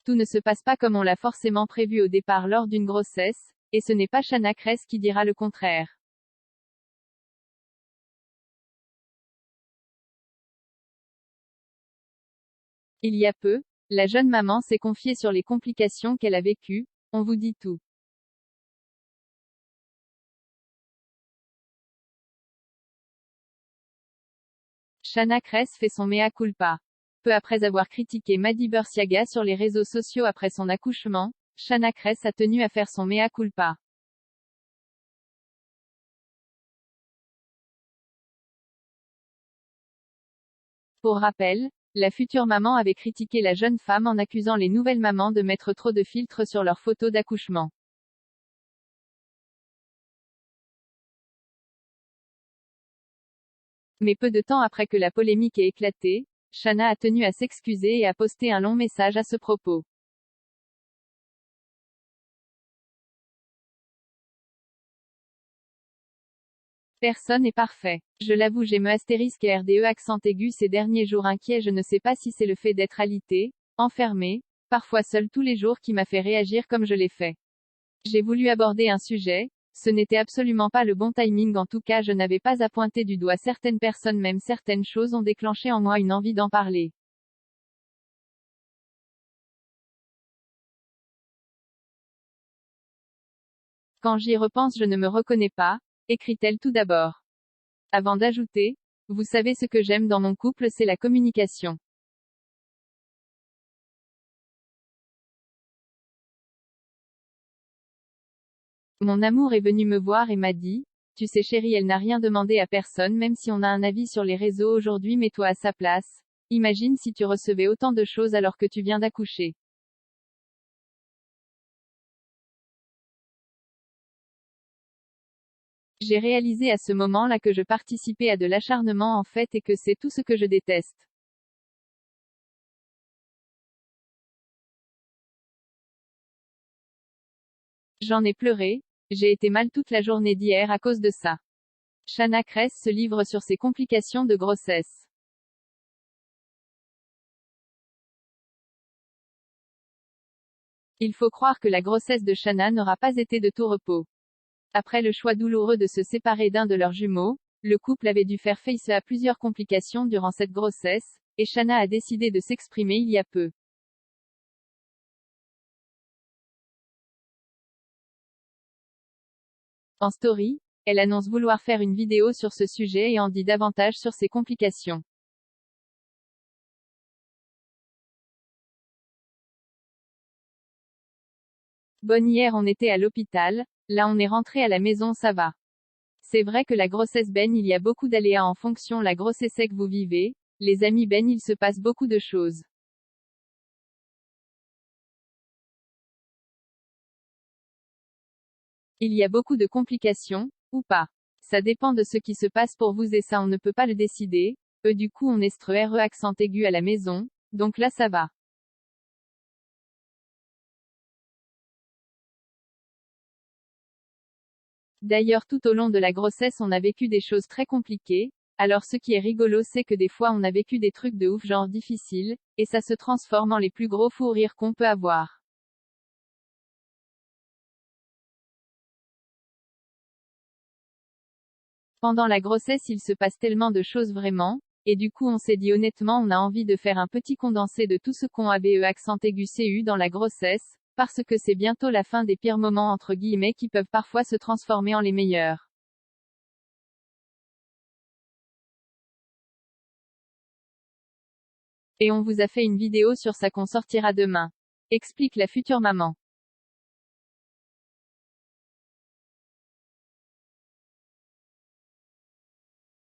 Tout ne se passe pas comme on l'a forcément prévu au départ lors d'une grossesse, et ce n'est pas Shanna Kress qui dira le contraire. Il y a peu, la jeune maman s'est confiée sur les complications qu'elle a vécues. On vous dit tout. Shanna Kress fait son mea culpa. Peu après avoir critiqué Maddie Bursiaga sur les réseaux sociaux après son accouchement, Shanna Kress a tenu à faire son mea culpa. Pour rappel, la future maman avait critiqué la jeune femme en accusant les nouvelles mamans de mettre trop de filtres sur leurs photos d'accouchement. Mais peu de temps après que la polémique ait éclaté, Shanna a tenu à s'excuser et a posté un long message à ce propos. Personne n'est parfait. Je l'avoue, j'ai me astérisque et RDE accent aigu ces derniers jours inquiet. Je ne sais pas si c'est le fait d'être alité, enfermé, parfois seul tous les jours qui m'a fait réagir comme je l'ai fait. J'ai voulu aborder un sujet, ce n'était absolument pas le bon timing, en tout cas je n'avais pas à pointer du doigt certaines personnes, même certaines choses ont déclenché en moi une envie d'en parler. Quand j'y repense, je ne me reconnais pas, écrit-elle tout d'abord. Avant d'ajouter, vous savez ce que j'aime dans mon couple, c'est la communication. Mon amour est venu me voir et m'a dit, tu sais chérie, elle n'a rien demandé à personne, même si on a un avis sur les réseaux aujourd'hui, mets-toi à sa place. Imagine si tu recevais autant de choses alors que tu viens d'accoucher. J'ai réalisé à ce moment-là que je participais à de l'acharnement en fait et que c'est tout ce que je déteste. J'en ai pleuré, j'ai été mal toute la journée d'hier à cause de ça. Shanna Kress se livre sur ses complications de grossesse. Il faut croire que la grossesse de Shanna n'aura pas été de tout repos. Après le choix douloureux de se séparer d'un de leurs jumeaux, le couple avait dû faire face à plusieurs complications durant cette grossesse, et Shanna a décidé de s'exprimer il y a peu. En story, elle annonce vouloir faire une vidéo sur ce sujet et en dit davantage sur ses complications. Bonne, hier on était à l'hôpital, là on est rentré à la maison, ça va. C'est vrai que la grossesse Ben, il y a beaucoup d'aléas en fonction la grossesse que vous vivez, les amis Ben, il se passe beaucoup de choses. Il y a beaucoup de complications, ou pas. Ça dépend de ce qui se passe pour vous et ça on ne peut pas le décider. Du coup on est stressé accent aigu à la maison, donc là ça va. D'ailleurs tout au long de la grossesse on a vécu des choses très compliquées, alors ce qui est rigolo c'est que des fois on a vécu des trucs de ouf genre difficiles, et ça se transforme en les plus gros fous rires qu'on peut avoir. Pendant la grossesse il se passe tellement de choses vraiment, et du coup on s'est dit honnêtement on a envie de faire un petit condensé de tout ce qu'on avait accent aigu CU dans la grossesse, parce que c'est bientôt la fin des pires moments entre guillemets qui peuvent parfois se transformer en les meilleurs. Et on vous a fait une vidéo sur ça qu'on sortira demain. Explique la future maman.